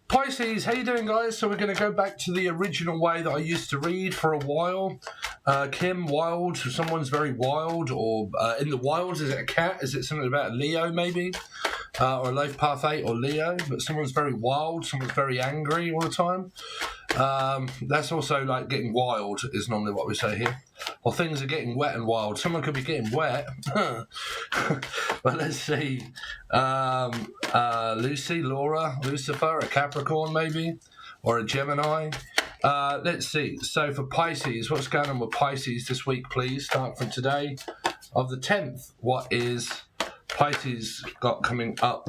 Pisces, how you doing, guys? So we're going to go back to the original way that I used to read for a while. Kim, wild. Someone's very wild, or in the wild. Is it a cat? Is it something about Leo, maybe? Or Life Path 8 or Leo? But someone's very wild. Someone's very angry all the time. That's also like getting wild is normally what we say here. Or things are getting wet and wild. Someone could be getting wet. But let's see. Lucy, Laura, Lucifer, a Capricorn maybe, or a Gemini. Let's see. So for Pisces, what's going on with Pisces this week, please? Start from today of the 10th. What is Pisces got coming up?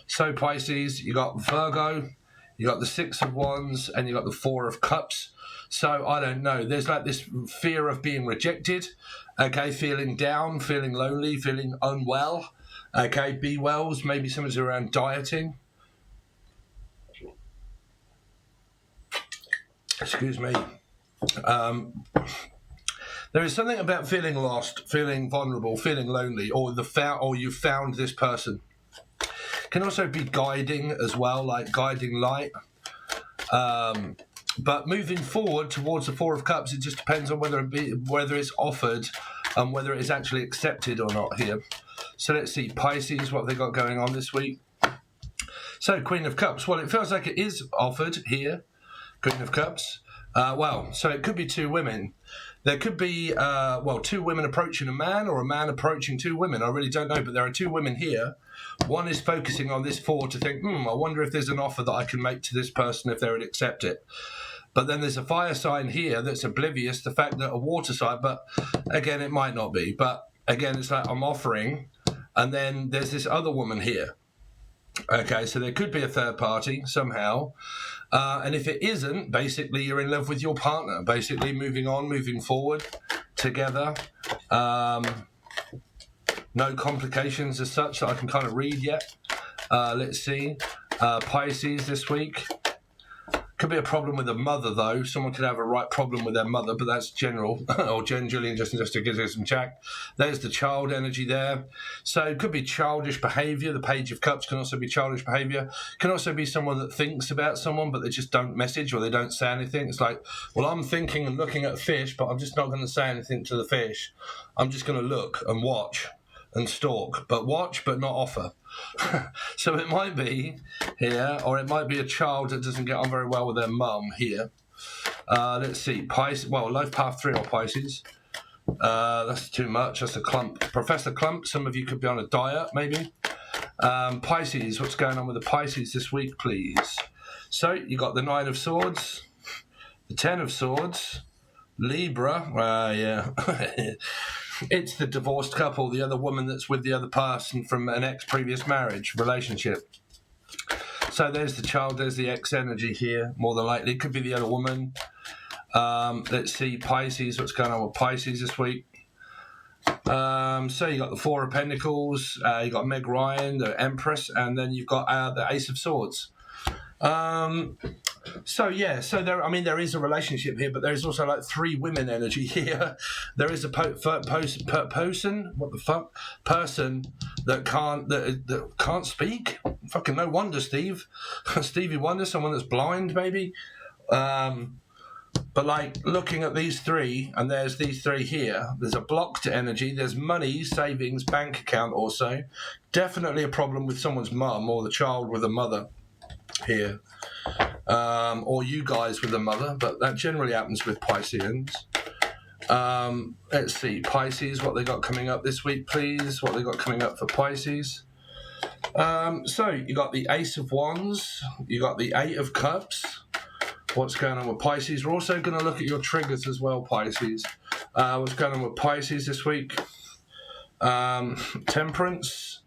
So Pisces, you got Virgo, you got the Six of Wands, and you got the Four of Cups. So I don't know. There's like this fear of being rejected. Okay, feeling down, feeling lonely, feeling unwell. Okay, be wells. Maybe someone's around dieting. Excuse me. There is something about feeling lost, feeling vulnerable, feeling lonely, or you found this person. Can also be guiding as well, like guiding light. But moving forward towards the Four of Cups, it just depends on whether it's offered and whether it is actually accepted or not here. So let's see, Pisces, what have they got going on this week? So Queen of Cups, well, it feels like it is offered here, Queen of Cups. So it could be two women. There could be, two women approaching a man or a man approaching two women. I really don't know, but there are two women here. One is focusing on this four to think, I wonder if there's an offer that I can make to this person if they would accept it. But then there's a fire sign here that's oblivious to the fact that a water sign, but again, it might not be. But again, it's like I'm offering, and then there's this other woman here. Okay, so there could be a third party somehow. And if it isn't, basically you're in love with your partner, basically moving on, moving forward together. No complications as such that I can kind of read yet. Let's see. Pisces this week. Could be a problem with a mother, though. Someone could have a right problem with their mother, but that's general. Or Jen Julian just to give us some check. There's the child energy there. So it could be childish behaviour. The Page of Cups can also be childish behaviour. Can also be someone that thinks about someone, but they just don't message or they don't say anything. It's like, well, I'm thinking and looking at a fish, but I'm just not going to say anything to the fish. I'm just going to look and watch and stalk, but watch, but not offer. So it might be here, or it might be a child that doesn't get on very well with their mum here. Let's see, Pisces. Well, Life Path 3 or Pisces. That's too much. That's a clump. Professor Clump. Some of you could be on a diet, maybe. Pisces. What's going on with the Pisces this week, please? So you got the Nine of Swords, the Ten of Swords, Libra. Yeah. It's the divorced couple, the other woman that's with the other person from an ex-previous marriage relationship. So there's the child, there's the ex energy here, more than likely. It could be the other woman. Let's see, Pisces, what's going on with Pisces this week? So you got the Four of Pentacles, you got Meg Ryan, the Empress, and then you've got the Ace of Swords. So there is a relationship here, but there is also like three women energy here. There is a person that can't speak. Fucking no wonder, Stevie Wonder, someone that's blind, maybe. But like looking at these three, and there's these three here. There's a blocked energy. There's money, savings, bank account. Also, definitely a problem with someone's mum or the child with a mother here. Or you guys with a mother, but that generally happens with Pisceans. Let's see, Pisces, what they got coming up this week, please. What they got coming up for Pisces. So you got the Ace of Wands, you got the Eight of Cups. What's going on with Pisces? We're also going to look at your triggers as well, Pisces. What's going on with Pisces this week? Temperance,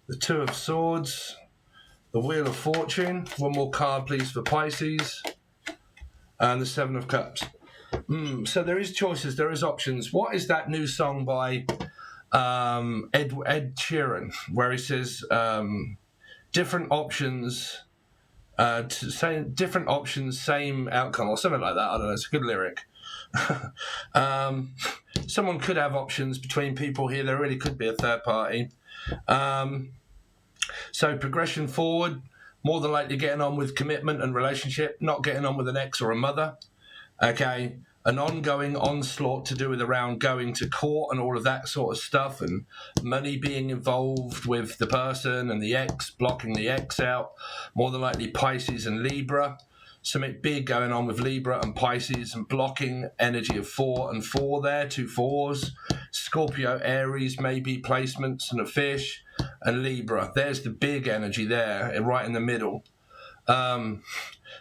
the Two of Swords, the Wheel of Fortune. One more card, please, for Pisces. And the Seven of Cups. So there is choices, there is options. What is that new song by Ed Sheeran, where he says different options, different options, same outcome, or something like that? I don't know. It's a good lyric. Someone could have options between people here. There really could be a third party. So progression forward, more than likely getting on with commitment and relationship, not getting on with an ex or a mother. Okay, an ongoing onslaught to do with around going to court and all of that sort of stuff, and money being involved with the person and the ex, blocking the ex out. More than likely Pisces and Libra. Something big going on with Libra and Pisces, and blocking energy of 4 and 4 there, 2 4s. Scorpio, Aries, maybe placements, and a fish, and Libra. There's the big energy there, right in the middle.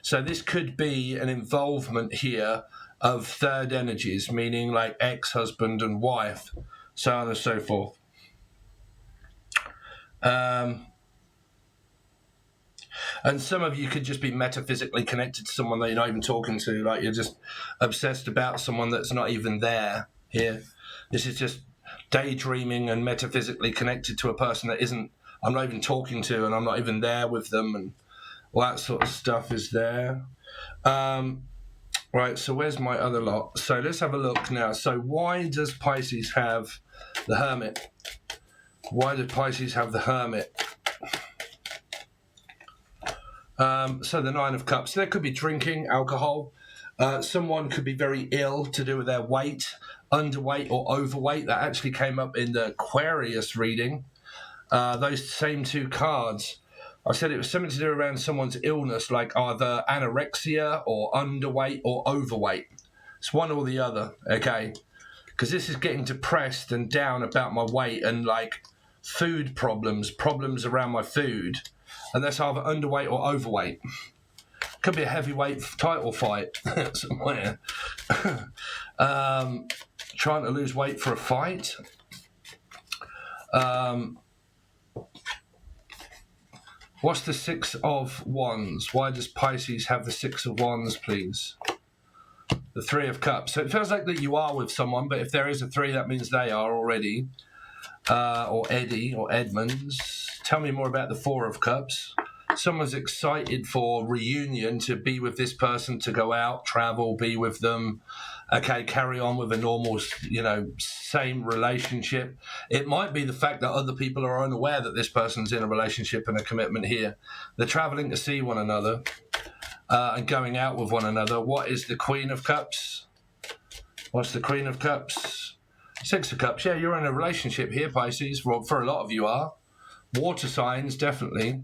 So this could be an involvement here of third energies, meaning like ex-husband and wife, so on and so forth. And some of you could just be metaphysically connected to someone that you're not even talking to, like you're just obsessed about someone that's not even there here. This is just daydreaming and metaphysically connected to a person that I'm not even talking to, and I'm not even there with them, and all that sort of stuff is there. Right, so where's my other lot? So let's have a look now. So why does Pisces have the Hermit? Why did Pisces have the Hermit? So the 9 of Cups. There could be drinking, alcohol. Someone could be very ill to do with their weight, underweight or overweight. That actually came up in the Aquarius reading. Those same 2 cards. I said it was something to do around someone's illness, like either anorexia or underweight or overweight. It's one or the other, okay? Because this is getting depressed and down about my weight and like food problems around my food. And that's either underweight or overweight. Could be a heavyweight title fight somewhere. Trying to lose weight for a fight. What's the 6 of Wands? Why does Pisces have the 6 of Wands, please? The 3 of Cups. So it feels like that you are with someone, but if there is a 3, that means they are already. Or Eddie or Edmonds. Tell me more about the 4 of Cups. Someone's excited for reunion, to be with this person, to go out, travel, be with them. Okay, carry on with a normal, same relationship. It might be the fact that other people are unaware that this person's in a relationship and a commitment here. They're traveling to see one another and going out with one another. What is the Queen of Cups? What's the Queen of Cups? 6 of Cups. Yeah, you're in a relationship here, Pisces. Well, for a lot of you are. Water signs, definitely.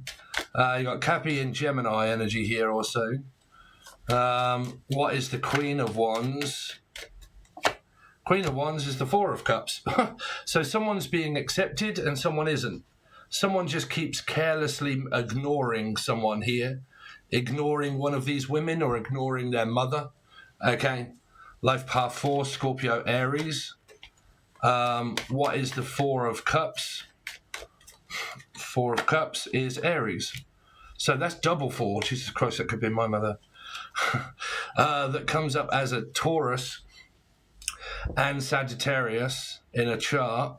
You got Cappy and Gemini energy here also. What is the Queen of Wands? Queen of Wands is the 4 of Cups. So someone's being accepted and someone isn't. Someone just keeps carelessly ignoring someone here. Ignoring one of these women or ignoring their mother. Okay. Life path 4, Scorpio, Aries. What is the 4 of Cups? 4 of Cups is Aries. So that's double 4. Jesus Christ, that could be my mother. That comes up as a Taurus and Sagittarius in a chart.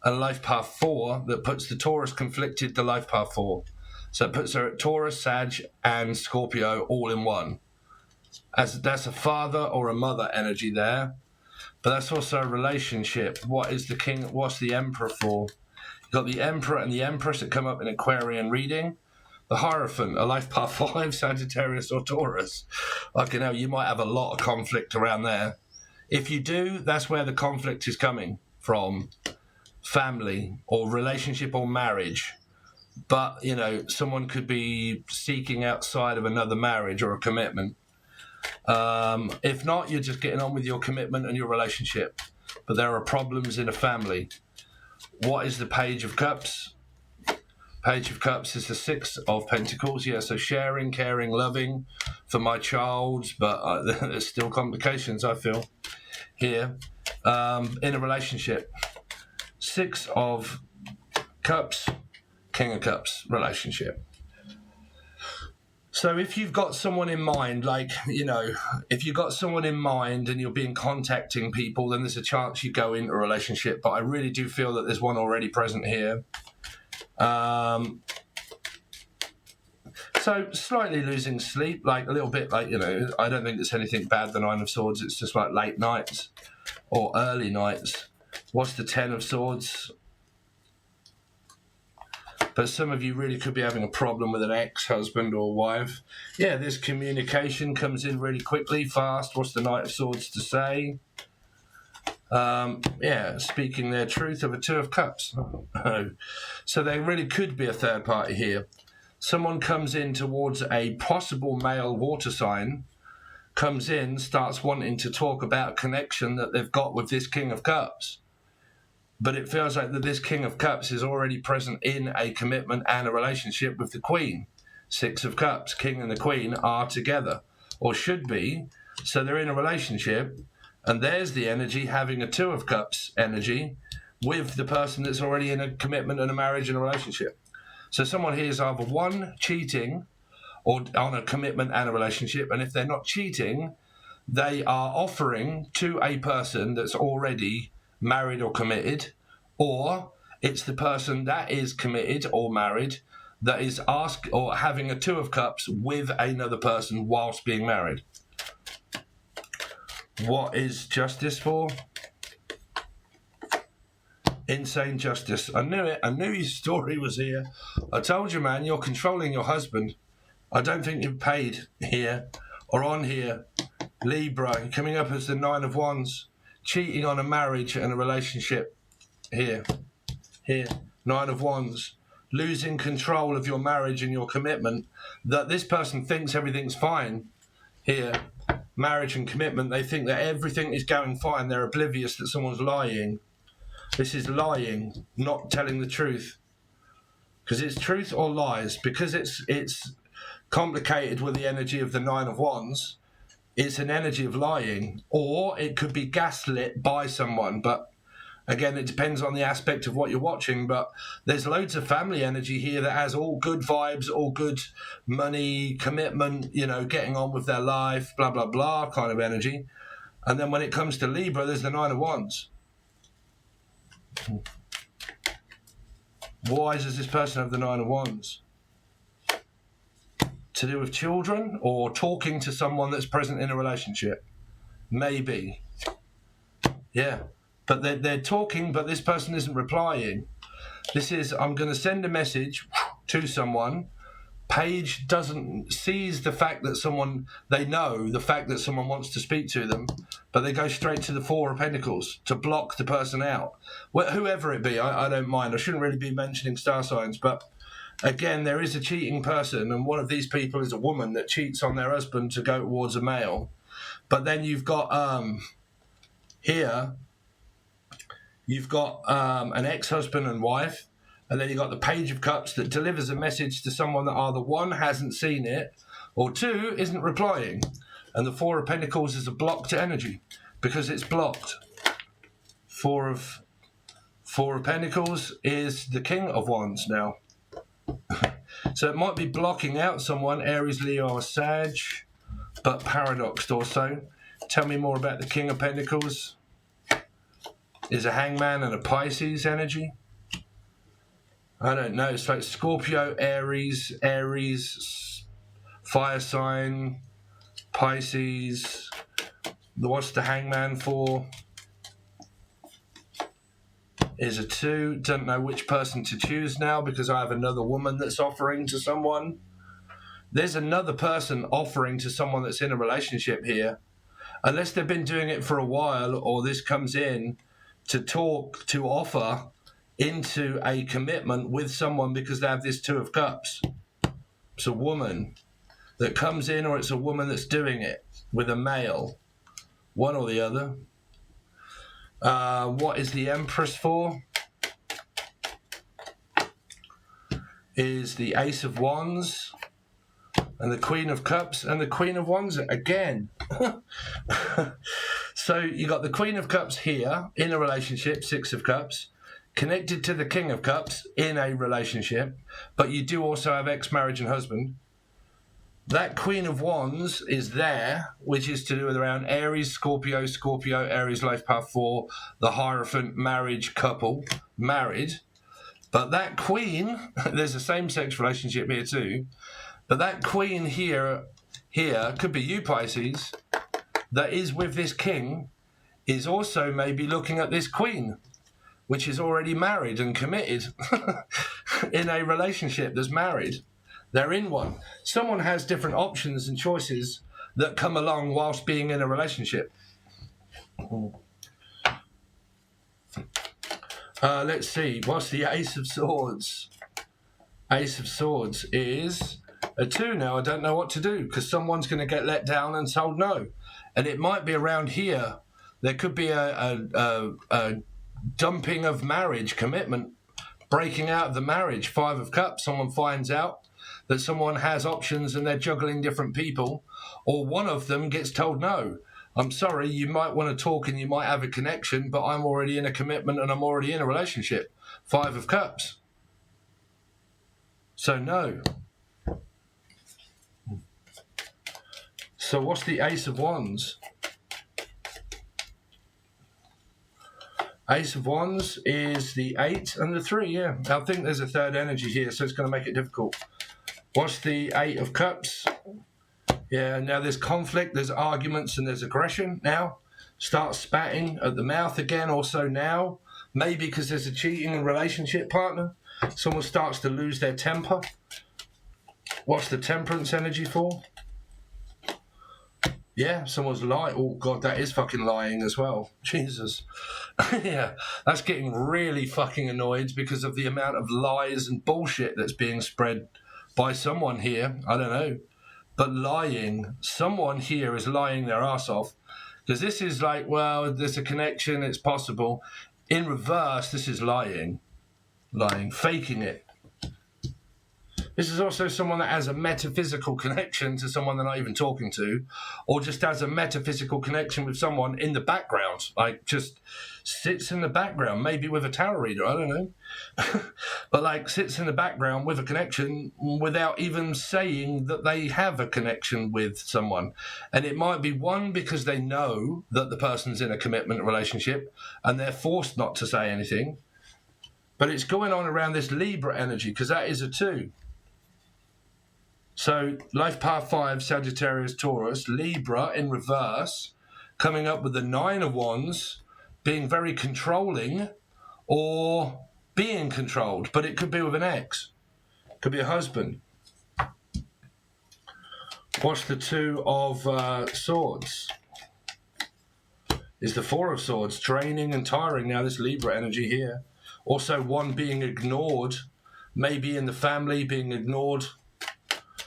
And life path 4 that puts the Taurus conflicted the life path 4. So it puts her at Taurus, Sag, and Scorpio all in one. That's a father or a mother energy there. But that's also a relationship. What is the King? What's the Emperor for? You've got the Emperor and the Empress that come up in Aquarian reading. The Hierophant, a life path 5, Sagittarius or Taurus. Okay, now you might have a lot of conflict around there. If you do, that's where the conflict is coming from. Family or relationship or marriage. But, someone could be seeking outside of another marriage or a commitment. If not, you're just getting on with your commitment and your relationship. But there are problems in a family. What is the Page of Cups? Page of Cups is the 6 of Pentacles. Yeah, so sharing, caring, loving for my child. But there's still complications, I feel, here in a relationship. 6 of Cups, King of Cups relationship. So if you've got someone in mind, if you've got someone in mind and you're being contacting people, then there's a chance you go into a relationship. But I really do feel that there's one already present here. So slightly losing sleep, a little bit, I don't think it's anything bad, the 9 of Swords. It's just like late nights or early nights. What's the 10 of Swords? But some of you really could be having a problem with an ex-husband or wife. Yeah, this communication comes in really quickly, fast. What's the Knight of Swords to say? Yeah, speaking their truth of a Two of Cups. So there really could be a third party here. Someone comes in towards a possible male water sign, comes in, starts wanting to talk about a connection that they've got with this King of Cups. But it feels like that this King of Cups is already present in a commitment and a relationship with the Queen. Six of Cups, King and the Queen are together, or should be. So they're in a relationship, and there's the energy having a Two of Cups energy with the person that's already in a commitment and a marriage and a relationship. So someone here is either one, cheating, or on a commitment and a relationship, and if they're not cheating, they are offering to a person that's already married or committed, or it's the person that is committed or married that is having a Two of Cups with another person whilst being married. What is justice for? Insane justice. I knew it. I knew your story was here. I told you, man, you're controlling your husband. I don't think you've paid here or on here. Libra, you're coming up as the Nine of Wands. Cheating on a marriage and a relationship. Here. Nine of Wands. Losing control of your marriage and your commitment. That this person thinks everything's fine. Here. Marriage and commitment. They think that everything is going fine. They're oblivious that someone's lying. This is lying, not telling the truth. Because it's truth or lies. Because it's complicated with the energy of the Nine of Wands. It's an energy of lying, or it could be gaslit by someone. But again, it depends on the aspect of what you're watching. But there's loads of family energy here that has all good vibes, all good money, commitment, getting on with their life, blah, blah, blah kind of energy. And then when it comes to Libra, there's the Nine of Wands. Why does this person have the Nine of Wands? To do with children or talking to someone that's present in a relationship? Maybe. Yeah. But they're talking, but this person isn't replying. This is, I'm going to send a message to someone. Page sees the fact that they know the fact that someone wants to speak to them, but they go straight to the Four of Pentacles to block the person out. Whoever it be, I don't mind. I shouldn't really be mentioning star signs, but again, there is a cheating person, and one of these people is a woman that cheats on their husband to go towards a male. But then you've got here, you've got an ex-husband and wife, and then you've got the Page of Cups that delivers a message to someone that either one, hasn't seen it, or two, isn't replying. And the Four of Pentacles is a blocked energy because it's blocked. Four of Pentacles is the King of Wands now. So it might be blocking out someone, Aries, Leo, or Sag, but paradoxed also. Tell me more about the King of Pentacles. Is a Hangman and a Pisces energy? I don't know. It's like Scorpio, Aries, fire sign, Pisces. What's the Hangman for? Is a 2. Don't know which person to choose now because I have another woman that's offering to someone. There's another person offering to someone that's in a relationship here. Unless they've been doing it for a while, or this comes in to offer into a commitment with someone because they have this Two of Cups. It's a woman that comes in, or it's a woman that's doing it with a male. One or the other. What is the Empress for? Is the Ace of Wands and the Queen of Cups and the Queen of Wands again. So you got the Queen of Cups here in a relationship, Six of Cups, connected to the King of Cups in a relationship, but you do also have ex-marriage and husband. That Queen of Wands is there, which is to do with around Aries, Scorpio, Aries, life path 4, the Hierophant, marriage, couple, married. But that Queen, there's a same-sex relationship here too, but that Queen here could be you, Pisces, that is with this King, is also maybe looking at this Queen, which is already married and committed. in a relationship that's married. They're in one. Someone has different options and choices that come along whilst being in a relationship. Let's see. What's the Ace of Swords? Ace of Swords is a 2 now. I don't know what to do because someone's going to get let down and told no. And it might be around here. There could be a dumping of marriage, commitment, breaking out of the marriage. 5 of Cups. Someone finds out that someone has options and they're juggling different people, or one of them gets told no. I'm sorry, you might want to talk and you might have a connection, but I'm already in a commitment and I'm already in a relationship. 5 of Cups. So no. So what's the Ace of Wands? Ace of Wands is the 8 and the 3, yeah. I think there's a third energy here, so it's going to make it difficult. What's the 8 of Cups? Yeah, now there's conflict, there's arguments, and there's aggression now. Start spatting at the mouth again also now. Maybe because there's a cheating relationship partner. Someone starts to lose their temper. What's the Temperance energy for? Yeah, someone's lying. Oh, God, that is fucking lying as well. Jesus. Yeah, that's getting really fucking annoyed because of the amount of lies and bullshit that's being spread by someone here. I don't know. But lying, someone here is lying their ass off. Because this is like, well, there's a connection, it's possible. In reverse, this is lying. Lying, faking it. This is also someone that has a metaphysical connection to someone they're not even talking to, or just has a metaphysical connection with someone in the background, like just sits in the background, maybe with a tarot reader, I don't know. But like sits in the background with a connection without even saying that they have a connection with someone. And it might be one because they know that the person's in a commitment relationship and they're forced not to say anything. But it's going on around this Libra energy because that is a 2. So life path 5, Sagittarius, Taurus, Libra in reverse, coming up with the 9 of Wands, being very controlling or being controlled, but it could be with an ex, could be a husband. What's the 2 of Swords? Is the 4 of Swords, draining and tiring. Now this Libra energy here. Also one being ignored, maybe in the family being ignored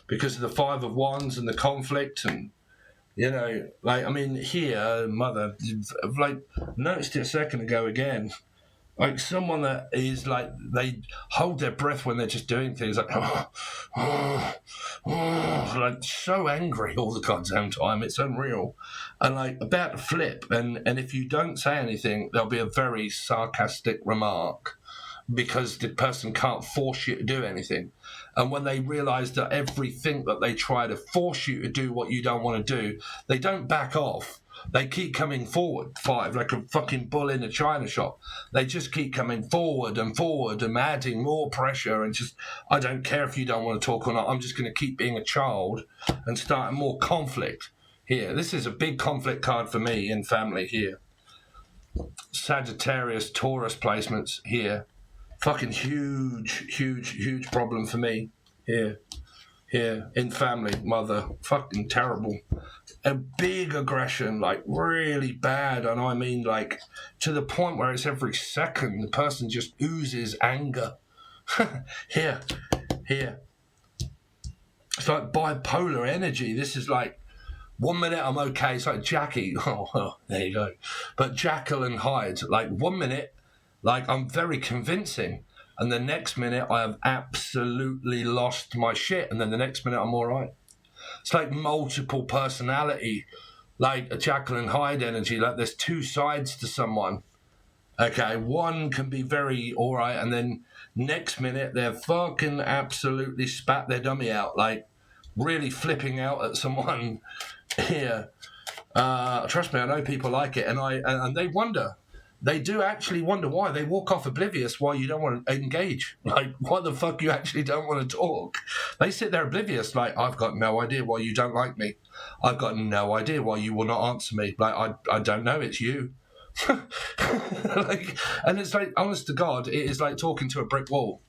because of the 5 of Wands and the conflict and, you know, like, I mean, here, mother, I've like noticed it a second ago again. Like someone that is like, they hold their breath when they're just doing things like, like so angry all the goddamn time. It's unreal. And like about to flip. And if you don't say anything, there'll be a very sarcastic remark because the person can't force you to do anything. And when they realise that everything that they try to force you to do what you don't want to do, they don't back off. They keep coming forward, 5, like a fucking bull in a china shop. They just keep coming forward and adding more pressure and just, I don't care if you don't want to talk or not, I'm just going to keep being a child and start more conflict here. This is a big conflict card for me in family here. Sagittarius, Taurus placements here. Fucking huge problem for me here in family, mother, fucking terrible. A big aggression, like really bad, and I mean like to the point where it's every second the person just oozes anger. Here. It's like bipolar energy. This is like 1 minute I'm okay, it's like Jackie. Oh, there you go. But Jekyll and Hyde, like 1 minute, like I'm very convincing, and the next minute I have absolutely lost my shit, and then the next minute I'm all right. It's like multiple personality, like a Jekyll and Hyde energy, like there's 2 sides to someone. Okay, one can be very all right, and then next minute they're fucking absolutely spat their dummy out, like really flipping out at someone here. Trust me, I know people like it, and they wonder. They do actually wonder why. They walk off oblivious why you don't want to engage. Like, why the fuck you actually don't want to talk? They sit there oblivious, like, I've got no idea why you don't like me. I've got no idea why you will not answer me. Like, I don't know, it's you. Like, and it's like, honest to God, it is like talking to a brick wall.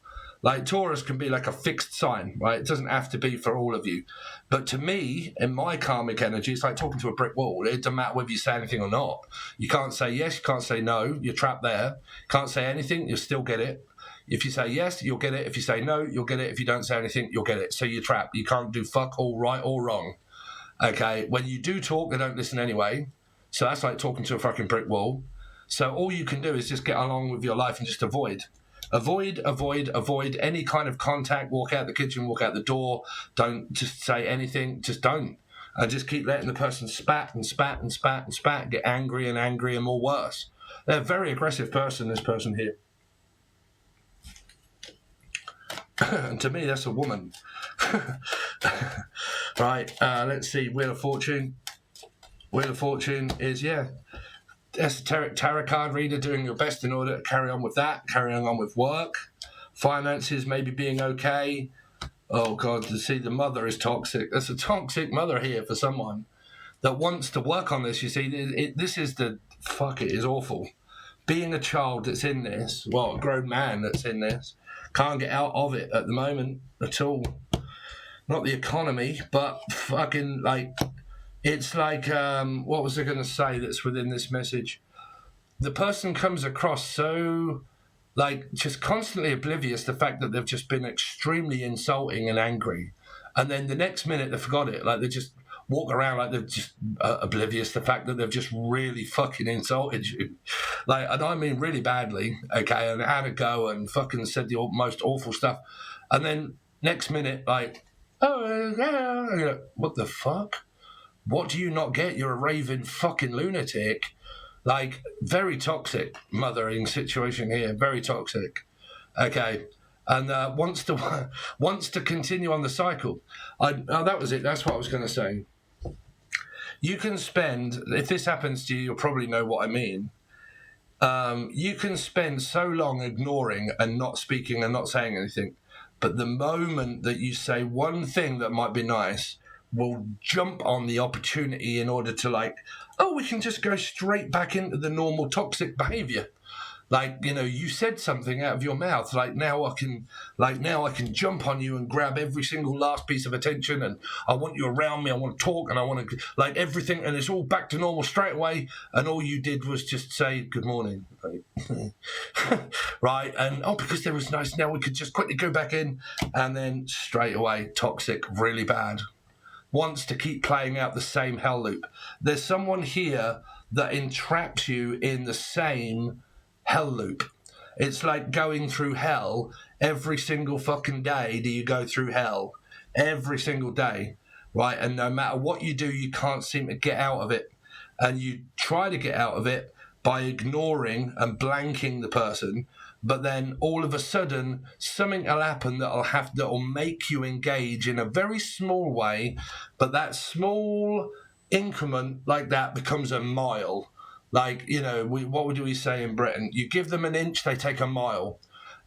Like Taurus can be like a fixed sign, right? It doesn't have to be for all of you. But to me, in my karmic energy, it's like talking to a brick wall. It doesn't matter whether you say anything or not. You can't say yes, you can't say no. You're trapped there. Can't say anything, you'll still get it. If you say yes, you'll get it. If you say no, you'll get it. If you don't say anything, you'll get it. So you're trapped. You can't do fuck all right or wrong. Okay? When you do talk, they don't listen anyway. So that's like talking to a fucking brick wall. So all you can do is just get along with your life and just avoid. Avoid any kind of contact. Walk out the kitchen, walk out the door. Don't just say anything. Just don't. And just keep letting the person spat and spat and spat and spat, get angry and more worse. They're a very aggressive person, this person here. And to me, that's a woman. Right, let's see. Wheel of Fortune. Wheel of Fortune is, esoteric tarot card reader, doing your best in order to carry on with that, carrying on with work, finances maybe being okay. Oh God, to see the mother is toxic. That's a toxic mother here for someone that wants to work on this. You see, this is it is awful. Being a child that's in this, a grown man that's in this, can't get out of it at the moment at all. Not the economy, but fucking like... It's like, what was I going to say that's within this message? The person comes across so, like, just constantly oblivious to the fact that they've just been extremely insulting and angry. And then the next minute they forgot it. Like, they just walk around like they're just oblivious to the fact that they've just really fucking insulted you. Like, and I mean really badly, okay, and had a go and fucking said the most awful stuff. And then next minute, like, what the fuck? What do you not get? You're a raving fucking lunatic. Like, very toxic mothering situation here. Very toxic. Okay. And wants to continue on the cycle. That was it. That's what I was going to say. You can spend, if this happens to you, you'll probably know what I mean. You can spend so long ignoring and not speaking and not saying anything. But the moment that you say one thing that might be nice, will jump on the opportunity in order to we can just go straight back into the normal toxic behavior. Like, you said something out of your mouth. Now I can jump on you and grab every single last piece of attention, and I want you around me. I want to talk, and I want to everything, and it's all back to normal straight away. And all you did was just say good morning, right? And because there was nice. Now we could just quickly go back in, and then straight away toxic, really bad. Wants to keep playing out the same hell loop. There's someone here that entraps you in the same hell loop. It's like going through hell every single fucking day. Do you go through hell every single day, right? And no matter what you do, you can't seem to get out of it. And you try to get out of it by ignoring and blanking the person. But then all of a sudden, something will happen that'll make you engage in a very small way. But that small increment like that becomes a mile. Like, what do we say in Britain? You give them an inch, they take a mile.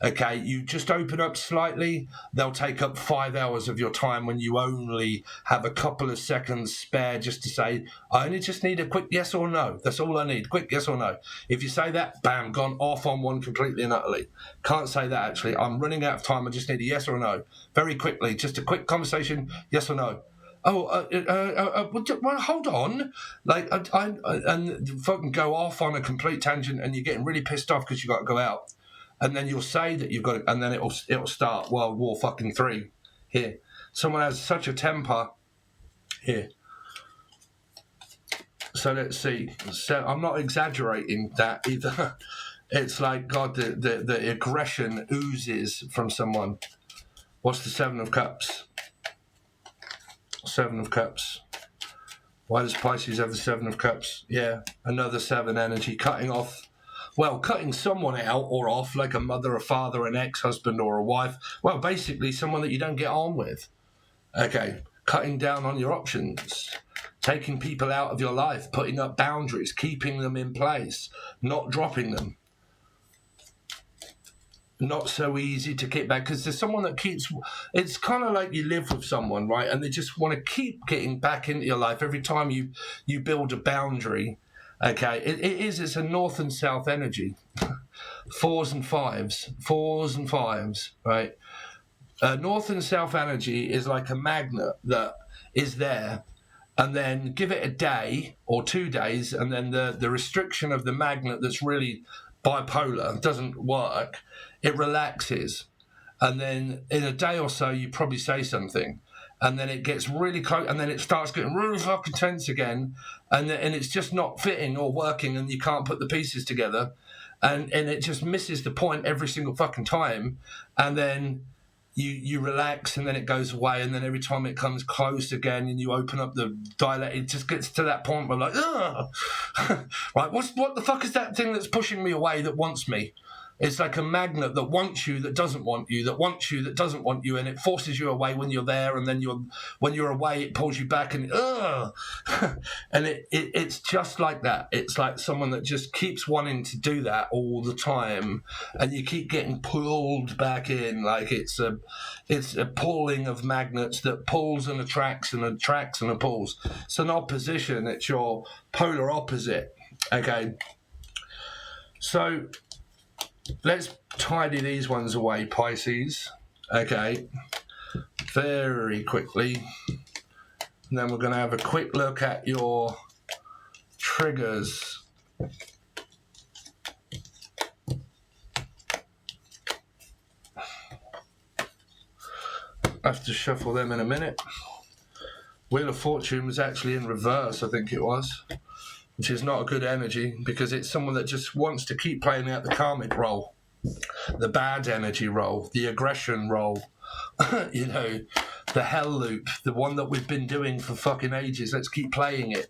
Okay, you just open up slightly, they'll take up 5 hours of your time when you only have a couple of seconds spare just to say, I only just need a quick yes or no. That's all I need, quick yes or no. If you say that, bam, gone off on one completely and utterly. Can't say that, actually. I'm running out of time, I just need a yes or no. Very quickly, just a quick conversation, yes or no. Well, hold on. And fucking go off on a complete tangent, and you're getting really pissed off because you got to go out. And then you'll say that you've got it, and then it'll start World War fucking 3 here. Someone has such a temper here. So let's see. So I'm not exaggerating that either. It's like, God, the aggression oozes from someone. What's the Seven of Cups? Seven of Cups. Why does Pisces have the Seven of Cups? Yeah, another seven energy, cutting someone out or off, like a mother, a father, an ex-husband or a wife. Well, basically someone that you don't get on with. Okay, cutting down on your options, taking people out of your life, putting up boundaries, keeping them in place, not dropping them. Not so easy to get back, because there's someone that keeps... It's kind of like you live with someone, right? And they just want to keep getting back into your life every time you build a boundary. Okay, it's a north and south energy. Fours and fives, right? North and south energy is like a magnet that is there, and then give it a day or 2 days, and then the restriction of the magnet that's really bipolar doesn't work. It relaxes, and then in a day or so you probably say something, and then it gets really close, and then it starts getting really fucking tense again, and it's just not fitting or working, and you can't put the pieces together, and it just misses the point every single fucking time, and then you relax, and then it goes away, and then every time it comes close again and you open up the dilate, it just gets to that point where like, right, what the fuck is that thing that's pushing me away that wants me? It's like a magnet that wants you, that doesn't want you, that wants you, that doesn't want you, and it forces you away when you're there, and then when you're away, it pulls you back, and and it's just like that. It's like someone that just keeps wanting to do that all the time, and you keep getting pulled back in, like it's a pulling of magnets that pulls and attracts and attracts and pulls. It's an opposition. It's your polar opposite. Okay, so let's tidy these ones away, Pisces. Okay, very quickly. And then we're going to have a quick look at your triggers. I have to shuffle them in a minute. Wheel of Fortune was actually in reverse, I think it was, which is not a good energy, because it's someone that just wants to keep playing out the karmic role, the bad energy role, the aggression role, you know, the hell loop, the one that we've been doing for fucking ages. Let's keep playing it.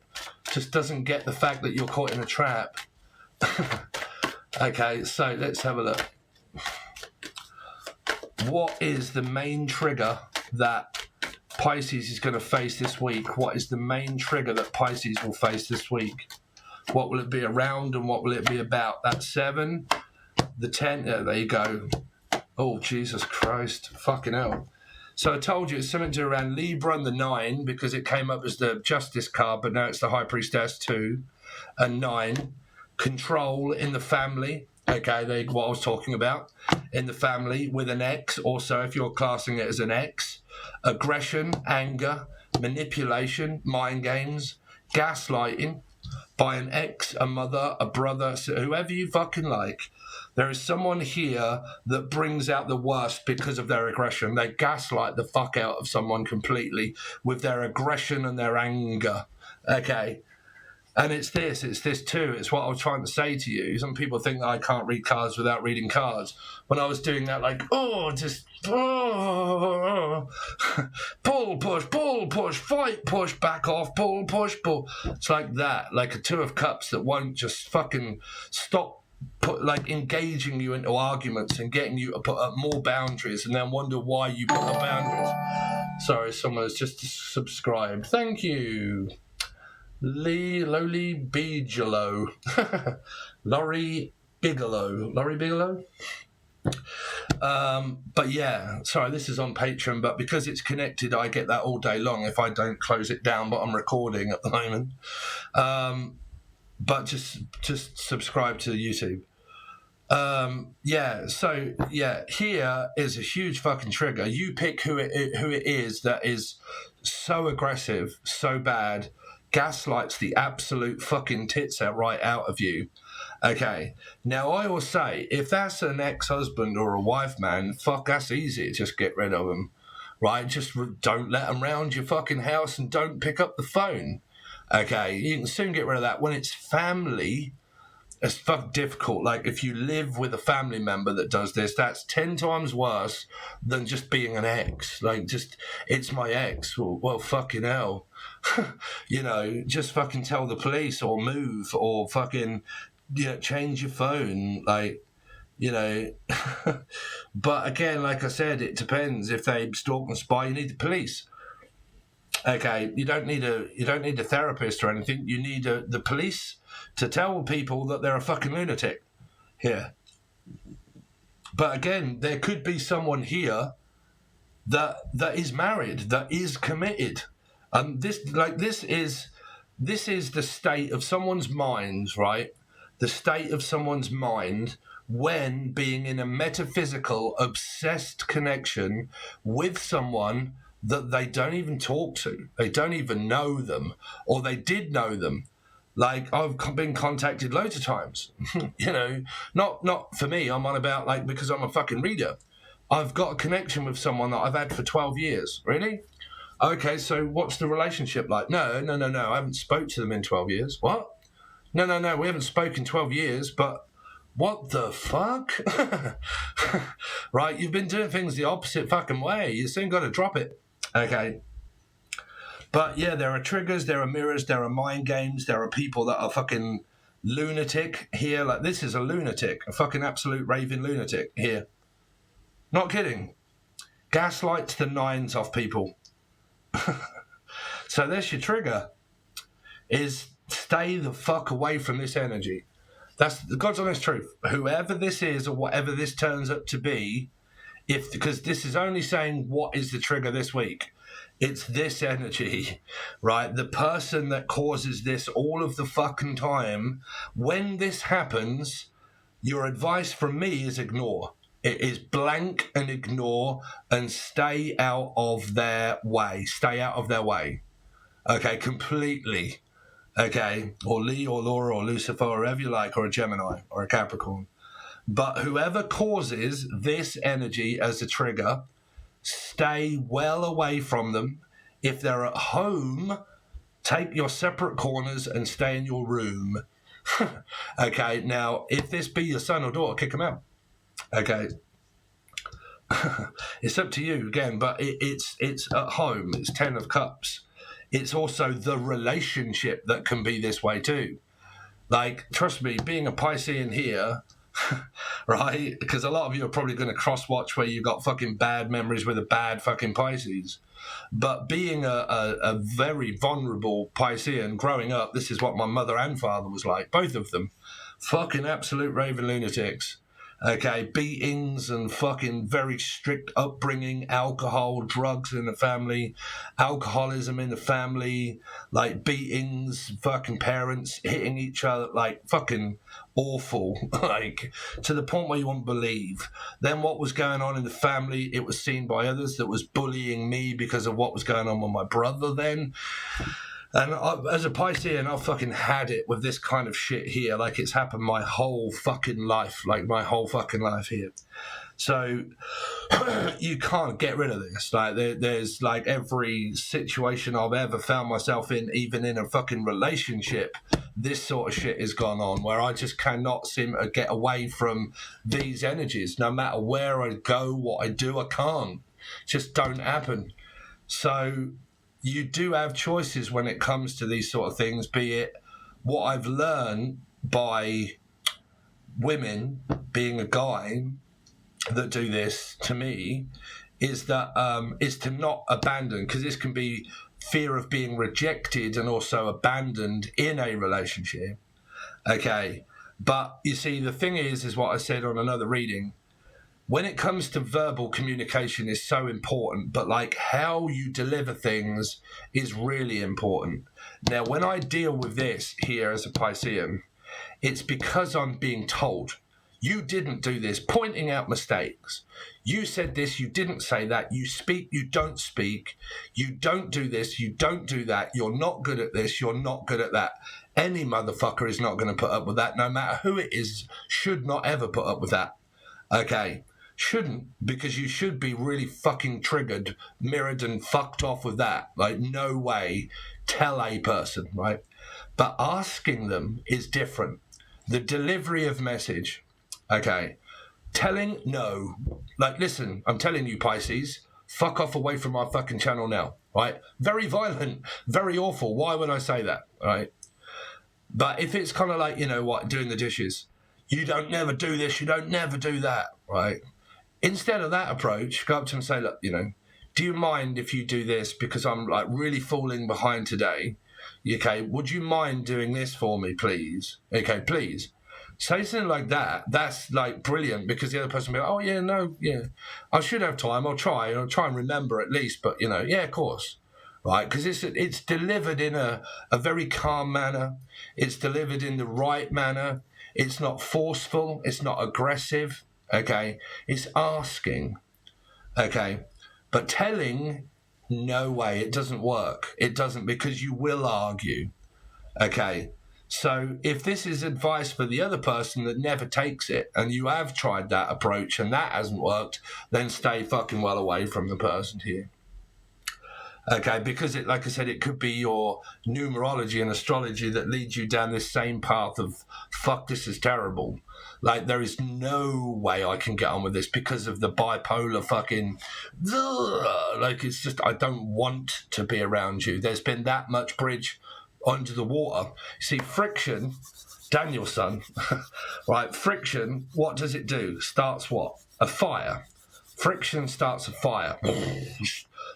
Just doesn't get the fact that you're caught in a trap. Okay, so let's have a look. What is the main trigger that Pisces is going to face this week? What is the main trigger that Pisces will face this week? What will it be around, and what will it be about? That 7, the 10, there you go. Oh, Jesus Christ, fucking hell. So I told you it's something to do around Libra and the 9, because it came up as the Justice card, but now it's the High Priestess 2 and 9. Control in the family. Okay, what I was talking about. In the family with an X, also if you're classing it as an X. Aggression, anger, manipulation, mind games, gaslighting by an ex, a mother, a brother, whoever you fucking like. There is someone here that brings out the worst because of their aggression. They gaslight the fuck out of someone completely with their aggression and their anger. Okay. And it's this too. It's what I was trying to say to you. Some people think that I can't read cards without reading cards. When I was doing that, like, pull, push, fight, push, back off, pull, push, pull. It's like that, like a 2 of cups that won't just fucking stop engaging you into arguments and getting you to put up more boundaries, and then wonder why you put up boundaries. Sorry, someone has just subscribed. Thank you. Loli Bigelow. Laurie Bigelow. But yeah, sorry, this is on Patreon, but because it's connected, I get that all day long if I don't close it down, but I'm recording at the moment. But just subscribe to YouTube. Here is a huge fucking trigger. You pick who it is that is so aggressive, so bad, gaslights the absolute fucking tits right out of you. Okay, now I will say, if that's an ex-husband or a wife, man, fuck, that's easy. Just get rid of them, right? Just don't let them round your fucking house, and don't pick up the phone. Okay, you can soon get rid of that. When it's family, it's fucking difficult. Like, if you live with a family member that does this, that's 10 times worse than just being an ex. Like, just, it's my ex. Well, fucking hell. You know, just fucking tell the police, or move, or fucking, you know, change your phone. Like, you know. But again, like I said, it depends. If they stalk and spy, you need the police. Okay, you don't need a therapist or anything. You need the police to tell people that they're a fucking lunatic here. But again, there could be someone here that is married, that is committed. This is this is the state of someone's mind, right? The state of someone's mind when being in a metaphysical, obsessed connection with someone that they don't even talk to. They don't even know them, or they did know them. Like, I've been contacted loads of times, you know, not for me. I'm on about, like, because I'm a fucking reader. I've got a connection with someone that I've had for 12 years. Really? Okay, so what's the relationship like? No. I haven't spoke to them in 12 years. What? No. We haven't spoken 12 years, but what the fuck? Right? You've been doing things the opposite fucking way. You soon got to drop it. Okay. But yeah, there are triggers, there are mirrors, there are mind games, there are people that are fucking lunatic here. Like, this is a lunatic, a fucking absolute raving lunatic here. Not kidding. Gaslights the nines off people. So there's your trigger, is stay the fuck away from this energy. That's the God's honest truth. Whoever this is or whatever this turns up to be, because this is only saying what is the trigger this week. It's this energy, right? The person that causes this all of the fucking time. When this happens, your advice from me is ignore. It is blank and ignore and stay out of their way. Stay out of their way. Okay, completely. Okay, or Lee or Laura or Lucifer or whoever you like, or a Gemini or a Capricorn. But whoever causes this energy as a trigger, stay well away from them. If they're at home, take your separate corners and stay in your room. Okay, now, if this be your son or daughter, kick them out. Okay. It's up to you again, but it's at home. It's 10 of Cups. It's also the relationship that can be this way too. Like, trust me, being a Piscean here, right? Because a lot of you are probably going to cross-watch where you've got fucking bad memories with a bad fucking Pisces. But being a very vulnerable Piscean growing up, this is what my mother and father was like. Both of them. Fucking absolute raving lunatics. Okay, beatings and fucking very strict upbringing, alcohol, drugs in the family, alcoholism in the family, like beatings, fucking parents hitting each other, like fucking awful, like to the point where you won't believe. Then what was going on in the family, it was seen by others that was bullying me because of what was going on with my brother then. And as a Piscean, I've fucking had it with this kind of shit here. Like, it's happened my whole fucking life. Like, my whole fucking life here. So, you can't get rid of this. Like, there's, like, every situation I've ever found myself in, even in a fucking relationship, this sort of shit has gone on, where I just cannot seem to get away from these energies. No matter where I go, what I do, I can't. Just don't happen. So you do have choices when it comes to these sort of things, be it what I've learned by women, being a guy, that do this to me, is that is to not abandon, because this can be fear of being rejected and also abandoned in a relationship. Okay, but you see, the thing is what I said on another reading, when it comes to verbal communication is so important, but like how you deliver things is really important. Now, when I deal with this here as a Piscean, it's because I'm being told, you didn't do this, pointing out mistakes. You said this, you didn't say that. You speak, you don't speak. You don't do this, you don't do that. You're not good at this, you're not good at that. Any motherfucker is not going to put up with that, no matter who it is, should not ever put up with that. Okay. Shouldn't, because you should be really fucking triggered, mirrored and fucked off with that. Like, no way. Tell a person, right? But asking them is different. The delivery of message, okay. Telling, no. Like, listen, I'm telling you, Pisces, fuck off away from my fucking channel now, right? Very violent, very awful. Why would I say that, right? But if it's kind of like, you know what, doing the dishes, you don't never do this, you don't never do that, right? Instead of that approach, go up to them and say, look, you know, do you mind if you do this because I'm like really falling behind today? Okay, would you mind doing this for me, please? Okay, please. Say something like that. That's like brilliant, because the other person will be like, oh, yeah, no, yeah, I should have time. I'll try and remember at least. But, you know, yeah, of course. right? Because it's delivered in a very calm manner. It's delivered in the right manner. It's not forceful. It's not aggressive, okay? It's asking, okay? But telling, no way, it doesn't work. It doesn't, because you will argue, okay? So if this is advice for the other person that never takes it, and you have tried that approach and that hasn't worked, then stay fucking well away from the person here. Okay, because it, like I said, it could be your numerology and astrology that leads you down this same path of, fuck, this is terrible. Like, there is no way I can get on with this because of the bipolar fucking, like, it's just, I don't want to be around you. There's been that much bridge under the water. See, friction, Daniel's son, right, friction, what does it do? Starts what? A fire. Friction starts a fire.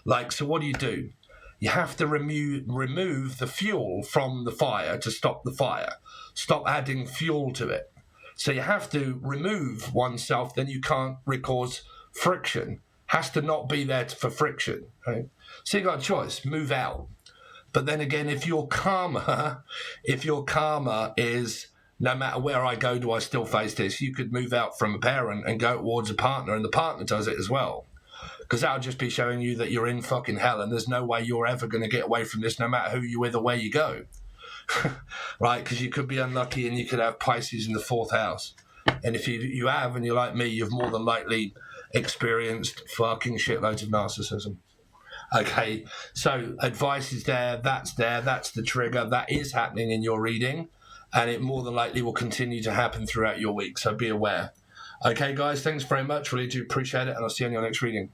Like, so what do? You have to remove the fuel from the fire to stop the fire. Stop adding fuel to it. So you have to remove oneself, then you can't cause friction. Has to not be there for friction, right? So you got a choice, move out. But then again, if your karma is, no matter where I go, do I still face this? You could move out from a parent and go towards a partner, and the partner does it as well. Because that'll just be showing you that you're in fucking hell, and there's no way you're ever going to get away from this, no matter who you're with or where you go. Right? Because you could be unlucky and you could have Pisces in the 4th house. And if you have, and you're like me, you've more than likely experienced fucking shitloads of narcissism. Okay, so advice is there, that's the trigger, that is happening in your reading, and it more than likely will continue to happen throughout your week, so be aware. Okay, guys, thanks very much, really do appreciate it, and I'll see you on your next reading.